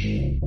It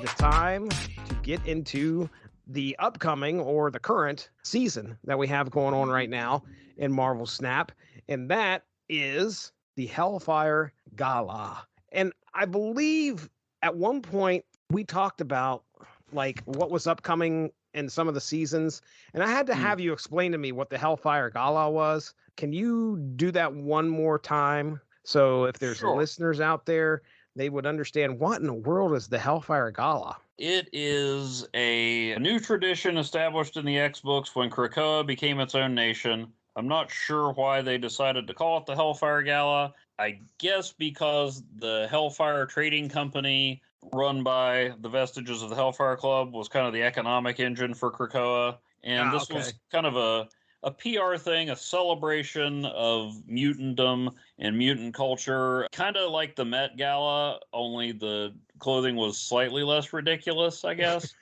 is time to get into the upcoming or the current season that we have going on right now in Marvel Snap, and that is the Hellfire Gala. And I believe at one point we talked about like what was upcoming in some of the seasons, and I had to have you explain to me what the Hellfire Gala was. Can you do that one more time? So if there's listeners out there, they would understand what in the world is the Hellfire Gala. It is a new tradition established in the X-Books when Krakoa became its own nation. I'm not sure why they decided to call it the Hellfire Gala. I guess because the Hellfire Trading Company, run by the vestiges of the Hellfire Club, was kind of the economic engine for Krakoa. And this was kind of a PR thing, a celebration of mutantdom and mutant culture, kind of like the Met Gala, only the clothing was slightly less ridiculous, I guess.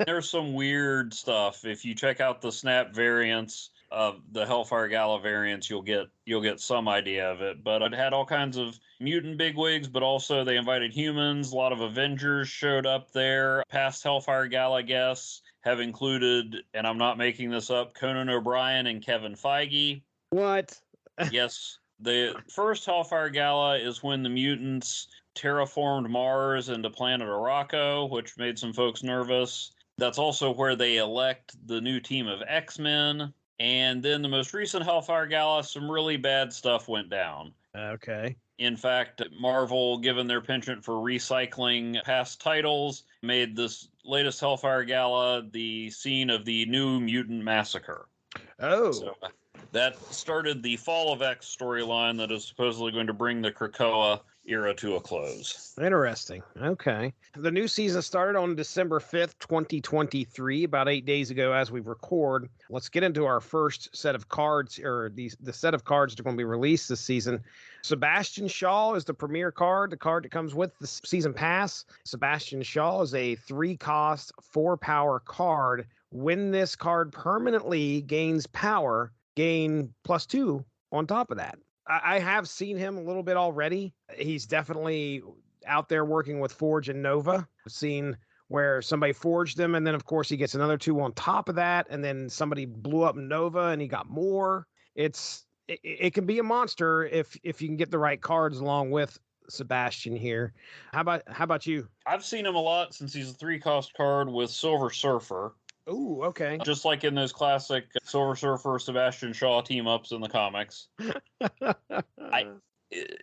There's some weird stuff. If you check out the Snap variants of the Hellfire Gala variants, you'll get some idea of it. But it had all kinds of mutant bigwigs, but also they invited humans. A lot of Avengers showed up there. Past Hellfire Gala guests have included, and I'm not making this up, Conan O'Brien and Kevin Feige. What? Yes. The first Hellfire Gala is when the mutants terraformed Mars into planet Araco, which made some folks nervous. That's also where they elect the new team of X-Men. And then the most recent Hellfire Gala, some really bad stuff went down. Okay. In fact, Marvel, given their penchant for recycling past titles, made this latest Hellfire Gala the scene of the New Mutant Massacre. Oh. So that started the Fall of X storyline that is supposedly going to bring the Krakoa era to a close. Interesting. Okay. The new season started on December 5th, 2023, about 8 days ago as we record. Let's get into our first set of cards, or the set of cards that are going to be released this season. Sebastian Shaw is the premier card, the card that comes with the season pass. Sebastian Shaw is a 3-cost, 4-power card. When this card permanently gains power, gain +2 on top of that. I have seen him a little bit already. He's definitely out there working with Forge and Nova. I've seen where somebody forged him, and then, of course, he gets another 2 on top of that, and then somebody blew up Nova, and he got more. It can be a monster if you can get the right cards along with Sebastian here. How about you? I've seen him a lot since he's a 3-cost card with Silver Surfer. Ooh, okay. Just like in those classic Silver Surfer Sebastian Shaw team-ups in the comics. Now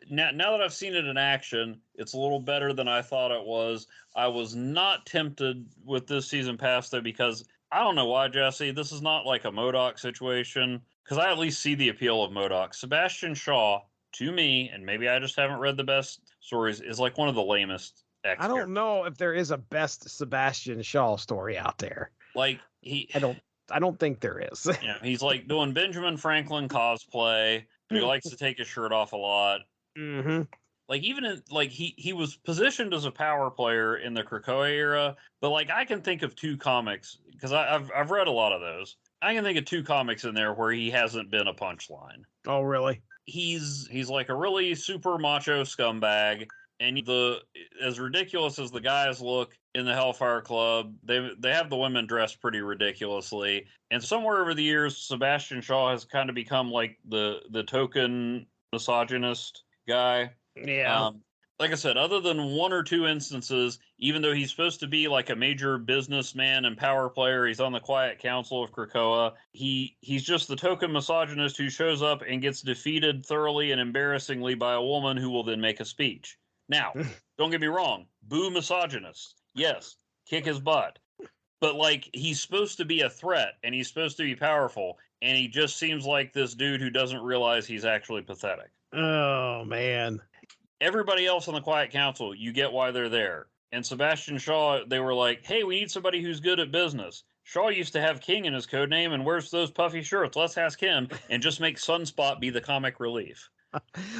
that I've seen it in action, it's a little better than I thought it was. I was not tempted with this season pass, though, because I don't know why, Jesse. This is not like a MODOK situation, because I at least see the appeal of MODOK. Sebastian Shaw, to me, and maybe I just haven't read the best stories, is like one of the lamest X I don't know if there is a best Sebastian Shaw story out there. Like I don't think there is. Yeah, he's like doing Benjamin Franklin cosplay. He likes to take his shirt off a lot. Mm-hmm. Like even he was positioned as a power player in the Krakoa era, but like I can think of 2 comics because I've read a lot of those. I can think of 2 comics in there where he hasn't been a punchline. Oh, really? He's like a really super macho scumbag. And as ridiculous as the guys look in the Hellfire Club, they have the women dressed pretty ridiculously. And somewhere over the years, Sebastian Shaw has kind of become like the token misogynist guy. Yeah. Like I said, other than 1 or 2 instances, even though he's supposed to be like a major businessman and power player, he's on the Quiet Council of Krakoa. He's just the token misogynist who shows up and gets defeated thoroughly and embarrassingly by a woman who will then make a speech. Now, don't get me wrong, boo misogynist. Yes, kick his butt. But, like, he's supposed to be a threat, and he's supposed to be powerful, and he just seems like this dude who doesn't realize he's actually pathetic. Oh, man. Everybody else on the Quiet Council, you get why they're there. And Sebastian Shaw, they were like, hey, we need somebody who's good at business. Shaw used to have King in his codename and wears those puffy shirts. Let's ask him and just make Sunspot be the comic relief.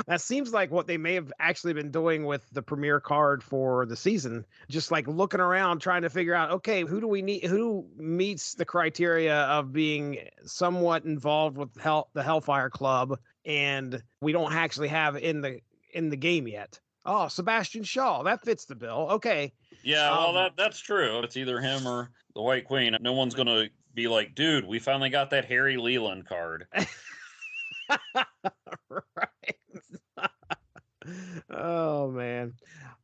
That seems like what they may have actually been doing with the premiere card for the season. Just like looking around, trying to figure out, okay, who do we need? Who meets the criteria of being somewhat involved with the Hellfire Club, and we don't actually have in the game yet. Oh, Sebastian Shaw, that fits the bill. Okay. Yeah, well, that's true. It's either him or the White Queen. No one's gonna be like, dude, we finally got that Harry Leland card. Right. Oh man.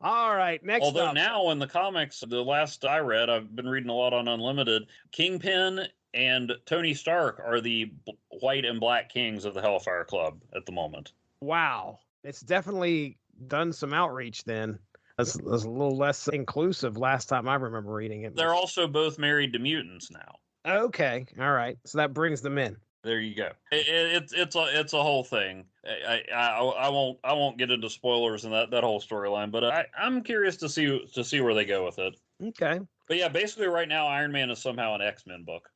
All right, next Although up. now in the comics, the last I read, I've been reading a lot on Unlimited, Kingpin and Tony Stark are the white and black kings of the Hellfire Club at the moment. Wow. It's definitely done some outreach then. It's a little less inclusive last time I remember reading it. They're also both married to mutants now. Okay. All right. So that brings them in. There you go. It's a whole thing. I won't get into spoilers and that whole storyline, but I'm curious to see where they go with it. Okay. But yeah, basically right now Iron Man is somehow an X-Men book.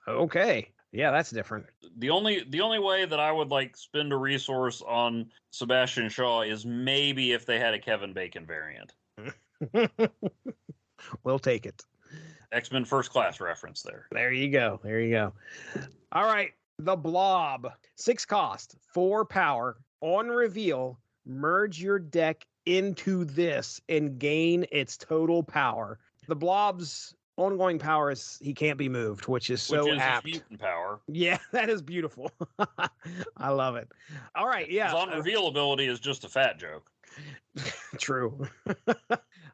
Okay. Yeah, that's different. The only way that I would like spend a resource on Sebastian Shaw is maybe if they had a Kevin Bacon variant. We'll take it. X-Men First Class reference there. There you go. There you go. All right. The Blob. 6 cost, 4 power. On reveal, merge your deck into this and gain its total power. The Blob's ongoing power is he can't be moved, which is so apt. His mutant power. Yeah, that is beautiful. I love it. All right. Yeah. His on-reveal ability is just a fat joke. True.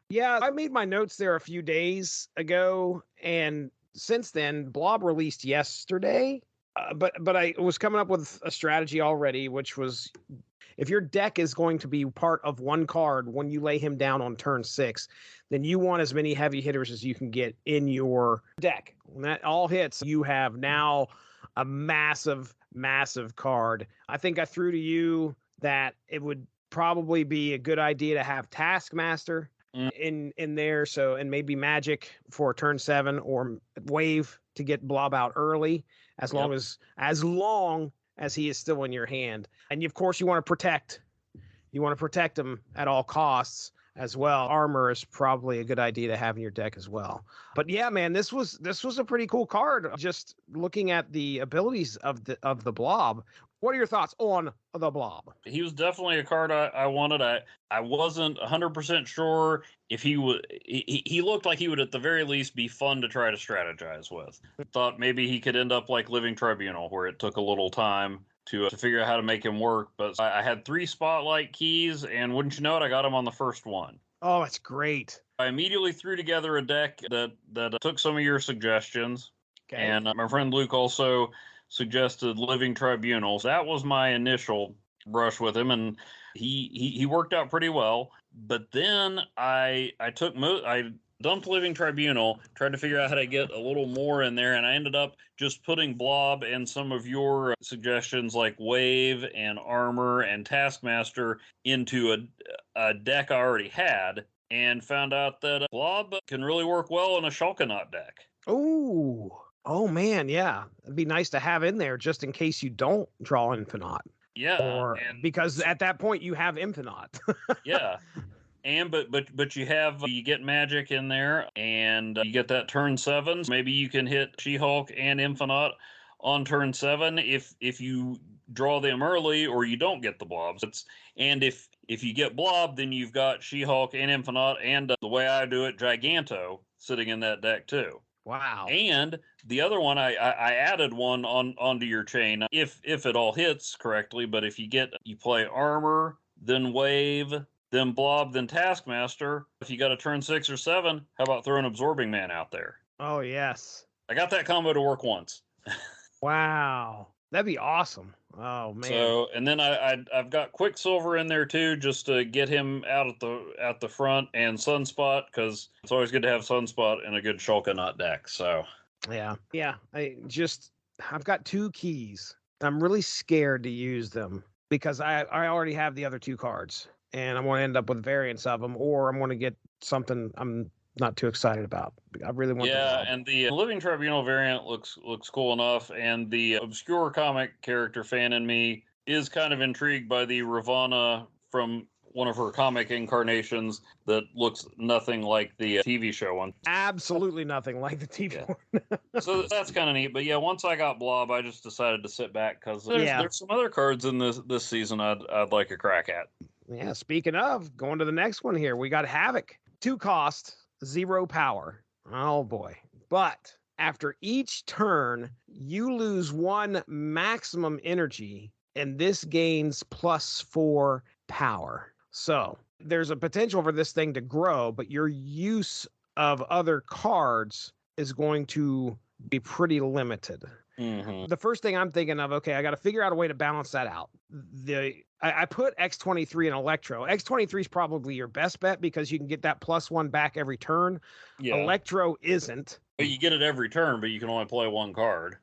Yeah, I made my notes there a few days ago, and since then, Blob released yesterday. But I was coming up with a strategy already, which was if your deck is going to be part of one card when you lay him down on turn 6, then you want as many heavy hitters as you can get in your deck. When that all hits, you have now a massive, massive card. I think I threw to you that it would probably be a good idea to have Taskmaster in there, so, and maybe Magic for turn 7 or Wave to get Blob out early, as long as he is still in your hand. And of course you want to protect him at all costs as well. Armor is probably a good idea to have in your deck as well. But yeah, man, this was a pretty cool card. Just looking at the abilities of the Blob. What are your thoughts on the Blob? He was definitely a card I wanted. I wasn't 100% sure if he would. He looked like he would at the very least be fun to try to strategize with. Thought maybe he could end up like Living Tribunal, where it took a little time to figure out how to make him work. But I had 3 spotlight keys, and wouldn't you know it, I got him on the first one. Oh, that's great. I immediately threw together a deck that took some of your suggestions. Okay. And my friend Luke also suggested Living Tribunals. That was my initial brush with him, and he worked out pretty well. But then I dumped Living Tribunal, tried to figure out how to get a little more in there, and I ended up just putting Blob and some of your suggestions like Wave and Armor and Taskmaster into a deck I already had, and found out that Blob can really work well in a Shulkanaut deck. Oh man, yeah. It'd be nice to have in there just in case you don't draw Infinite. Yeah. Because at that point you have Infinite. Yeah. And but you get Magic in there, and you get that turn 7. Maybe you can hit She-Hulk and Infinite on turn 7 if you draw them early or you don't get the Blobs. And if you get Blob, then you've got She-Hulk and Infinite, and the way I do it, Giganto sitting in that deck too. Wow. And the other one, I added one onto your chain if it all hits correctly. But if you play Armor, then Wave, then Blob, then Taskmaster. If you got a turn 6 or 7, how about throwing Absorbing Man out there? Oh, yes. I got that combo to work once. Wow. That'd be awesome. Oh man. So, and then I've got Quicksilver in there too, just to get him out at the front, and Sunspot, because it's always good to have Sunspot in a good Shulkanaut deck. So yeah. I've got 2 keys. I'm really scared to use them because I already have the other 2 cards, and I want to end up with variants of them, or I'm going to get something I'm not too excited about. I really want. Yeah, and the Living Tribunal variant looks cool enough, and the obscure comic character fan in me is kind of intrigued by the Ravana from one of her comic incarnations that looks nothing like the TV show one. Absolutely nothing like the TV one. So that's kind of neat. But yeah, once I got Blob, I just decided to sit back because there's some other cards in this season I'd like a crack at. Yeah, speaking of, going to the next one here, we got Havok. 2 cost, 0 power. Oh boy. But after each turn, you lose 1 maximum energy, and this gains +4 power. So there's a potential for this thing to grow, but your use of other cards is going to be pretty limited. Mm-hmm. The first thing I'm thinking of, okay, I got to figure out a way to balance that out. I put X23 in Electro. X23 is probably your best bet because you can get that +1 back every turn. Yeah. Electro isn't. But you get it every turn, but you can only play 1 card.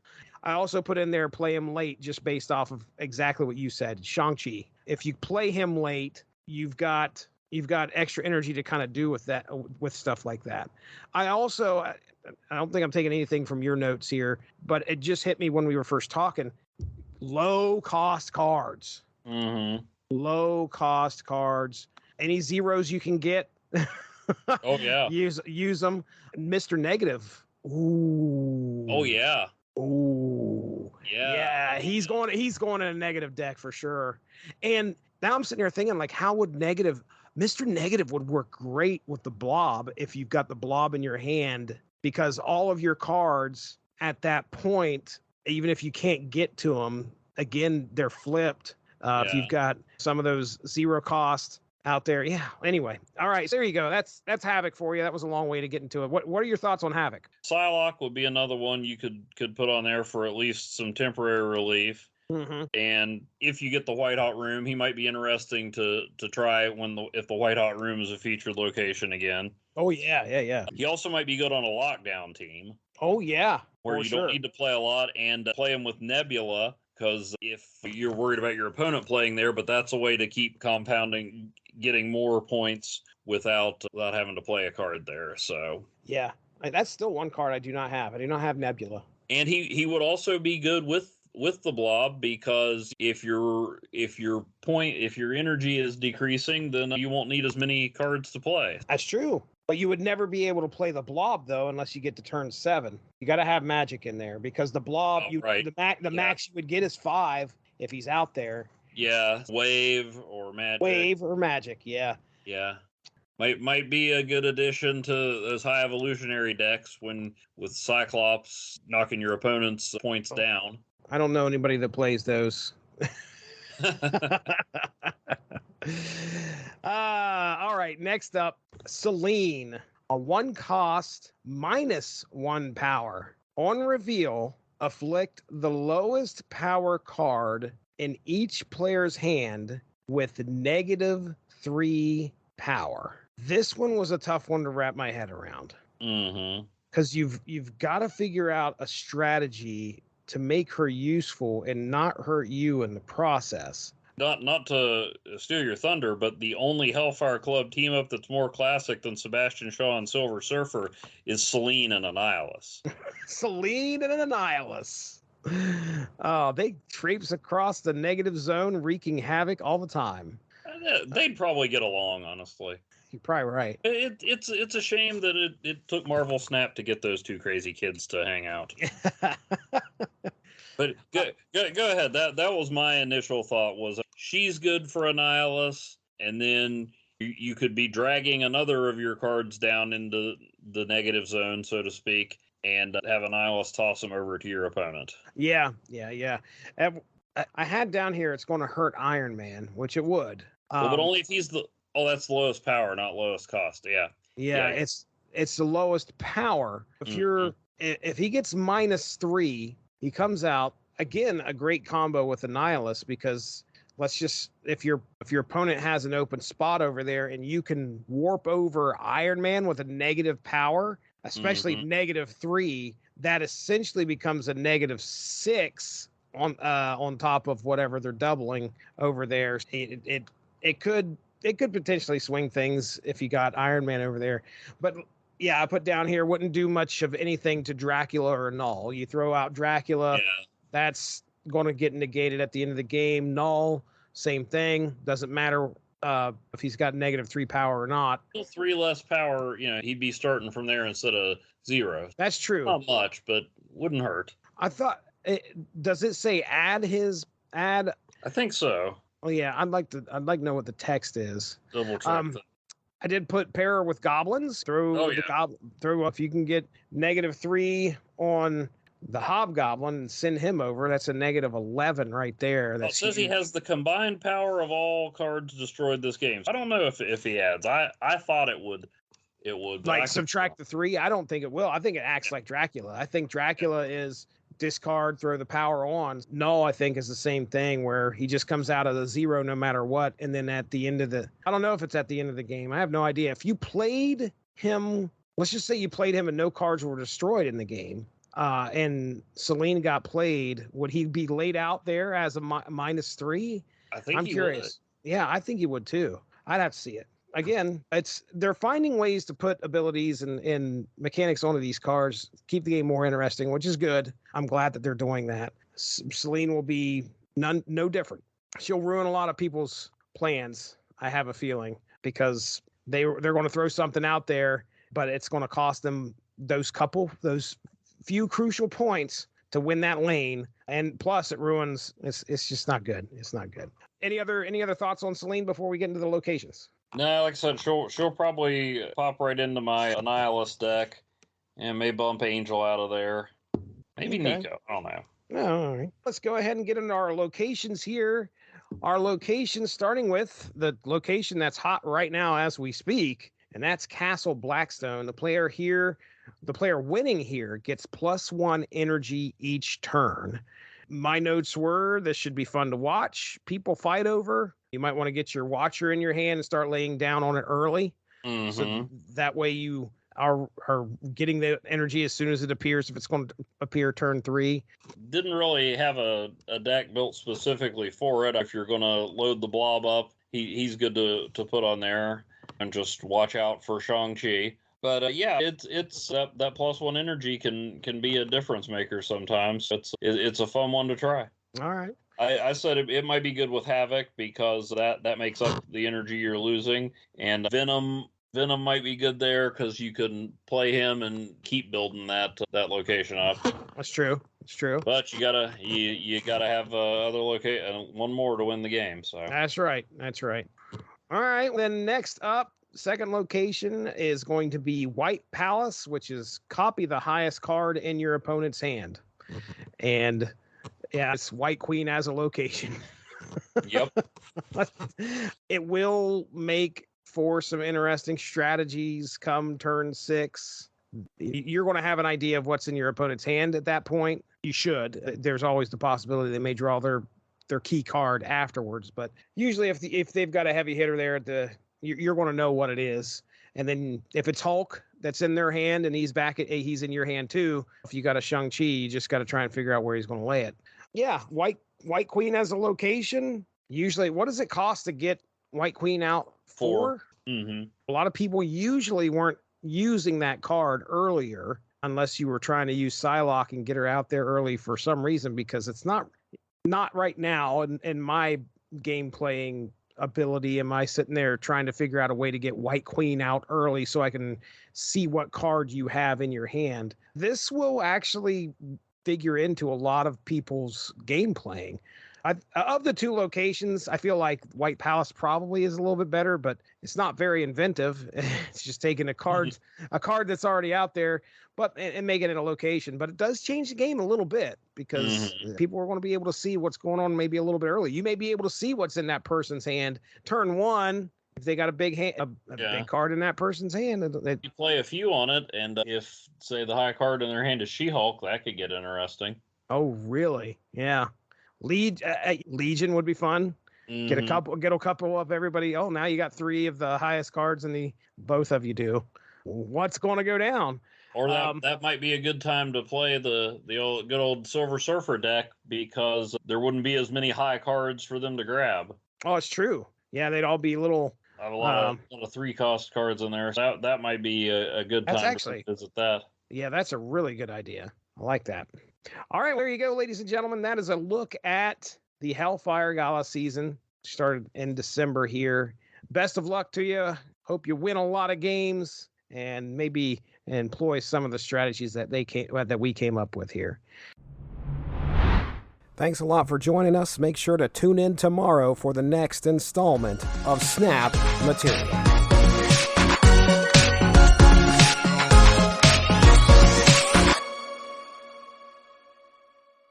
I also put in there play him late just based off of exactly what you said, Shang-Chi. If you play him late, you've got extra energy to kind of do with that, with stuff like that. I don't think I'm taking anything from your notes here, but it just hit me when we were first talking. Low cost cards. Mm-hmm. Low cost cards. Any zeros you can get. Oh yeah. Use them. Mr. Negative. Ooh. Oh yeah. Ooh. Yeah. He's going in a negative deck for sure. And now I'm sitting here thinking, like, how would Mr. Negative would work great with the Blob if you've got the Blob in your hand, because all of your cards at that point, even if you can't get to them, again, they're flipped. If you've got some of those 0 cost out there. Yeah. Anyway. All right. So there you go. That's Havok for you. That was a long way to get into it. What are your thoughts on Havok? Psylocke would be another one you could put on there for at least some temporary relief. Mm-hmm. And if you get the White Hot Room, he might be interesting to try if the White Hot Room is a featured location again. Oh yeah. He also might be good on a lockdown team. Oh yeah. Where you don't need to play a lot and play him with Nebula, because if you're worried about your opponent playing there, but that's a way to keep compounding, getting more points without having to play a card there. So yeah, that's still one card I do not have. I do not have Nebula. And he would also be good with the Blob, because if your energy is decreasing, then you won't need as many cards to play. That's true. But you would never be able to play the Blob though unless you get to turn 7. You got to have magic in there, because the Blob, the max you would get is 5 if he's out there. Yeah, wave or magic. Yeah. Yeah. Might be a good addition to those high evolutionary decks with Cyclops knocking your opponent's points down. I don't know anybody that plays those. All right, next up, Selene. A 1 cost, -1 power. On reveal, afflict the lowest power card in each player's hand with -3 power. This one was a tough one to wrap my head around. Mm-hmm. Because you've got to figure out a strategy to make her useful and not hurt you in the process. Not to steal your thunder, but the only Hellfire Club team up that's more classic than Sebastian Shaw and Silver Surfer is Selene and Annihilus. Selene and Annihilus. Oh, they traipse across the negative zone, wreaking havoc all the time. They'd probably get along, honestly. You're probably right. It's a shame that it took Marvel Snap to get those 2 crazy kids to hang out. But go ahead. That was my initial thought, was she's good for Annihilus, and then you could be dragging another of your cards down into the negative zone, so to speak, and have Annihilus toss them over to your opponent. Yeah. I had down here it's going to hurt Iron Man, which it would. But only if he's that's the lowest power, not lowest cost. Yeah. It's the lowest power. If he gets -3, he comes out again, a great combo with Annihilus, because if your opponent has an open spot over there and you can warp over Iron Man with a negative power, especially -3, that essentially becomes a -6 on top of whatever they're doubling over there. It could potentially swing things if you got Iron Man over there. But yeah, I put down here, wouldn't do much of anything to Dracula or Null. You throw out Dracula, that's going to get negated at the end of the game. Null, same thing. Doesn't matter if he's got -3 power or not. 3 less power, he'd be starting from there instead of 0. That's true. Not much, but wouldn't hurt. I thought, does it say add? I think so. Oh yeah, I'd like to know what the text is. Double check that. I did put pair with goblins. Throw if you can get -3 on the hobgoblin and send him over. That's a -11 right there. That says he has the combined power of all cards destroyed this game. I don't know if he adds. I thought it would. It would like subtract the 3. I don't think it will. I think it acts like Dracula. I think Dracula is discard, throw the power on. Null, I think, is the same thing where he just comes out of the 0 no matter what. And then at the end of I don't know if it's at the end of the game. I have no idea. If you played him, let's just say you played him and no cards were destroyed in the game, and Celine got played, would he be laid out there as a -3? I'm curious. Would. Yeah, I think he would too. I'd have to see it. Again, they're finding ways to put abilities and mechanics onto these cards, keep the game more interesting, which is good. I'm glad that they're doing that. Celine will be no different. She'll ruin a lot of people's plans, I have a feeling, because they're going to throw something out there, but it's going to cost them those few crucial points to win that lane, and plus it ruins. It's just not good. It's not good. Any other thoughts on Celine before we get into the locations? No, like I said, she'll probably pop right into my Annihilus deck and may bump Angel out of there. Maybe okay. Nico. I don't know. All right. Let's go ahead and get into our locations here. Our locations, starting with the location that's hot right now as we speak, and that's Castle Blackstone. The player winning here gets +1 energy each turn. My notes were, this should be fun to watch. People fight over. You might want to get your Watcher in your hand and start laying down on it early. Mm-hmm. So that way you are getting the energy as soon as it appears, if it's going to appear turn 3. Didn't really have a deck built specifically for it. If you're going to load the blob up, he's good to put on there. And just watch out for Shang-Chi. But yeah, it's that +1 energy can be a difference maker sometimes. It's a fun one to try. All right. I said it might be good with Havok because that makes up the energy you're losing, and Venom might be good there because you can play him and keep building that location up. That's true. It's true. But you gotta have other location, one more to win the game. So that's right. All right. Then next up, second location is going to be White Palace, which is copy the highest card in your opponent's hand. And yeah, it's White Queen as a location. Yep. It will make for some interesting strategies come turn 6. You're going to have an idea of what's in your opponent's hand at that point. You should. There's always the possibility they may draw their key card afterwards. But usually if they've got a heavy hitter there, you're going to know what it is. And then if it's Hulk that's in their hand and he's in your hand too, if you got a Shang-Chi, you just got to try and figure out where he's going to lay it. Yeah, White Queen as a location. Usually, what does it cost to get White Queen out? 4? Mm-hmm. A lot of people usually weren't using that card earlier unless you were trying to use Psylocke and get her out there early for some reason, because it's not right now in my game playing ability am I sitting there trying to figure out a way to get White Queen out early so I can see what card you have in your hand. This will actually figure into a lot of people's game playing. Of the 2 locations, I feel like White Palace probably is a little bit better, but it's not very inventive. It's just taking a card that's already out there, and making it a location. But it does change the game a little bit because people are going to be able to see what's going on maybe a little bit early. You may be able to see what's in that person's hand turn 1 if they got a big hand, big card in that person's hand. You play a few on it, and if say the high card in their hand is She-Hulk, that could get interesting. Oh, really? Yeah. Legion would be fun. Mm-hmm. Get a couple of everybody. Oh, now you got 3 of the highest cards both of you do. What's going to go down? Or that might be a good time to play the good old Silver Surfer deck, because there wouldn't be as many high cards for them to grab. Oh, it's true. Yeah, they'd all be little. I have a lot of 3-cost cards in there. So that might be a good time to visit that. Yeah, that's a really good idea. I like that. All right, there you go, ladies and gentlemen. That is a look at the Hellfire Gala season. Started in December here. Best of luck to you. Hope you win a lot of games and maybe employ some of the strategies that we came up with here. Thanks a lot for joining us. Make sure to tune in tomorrow for the next installment of Snap Material.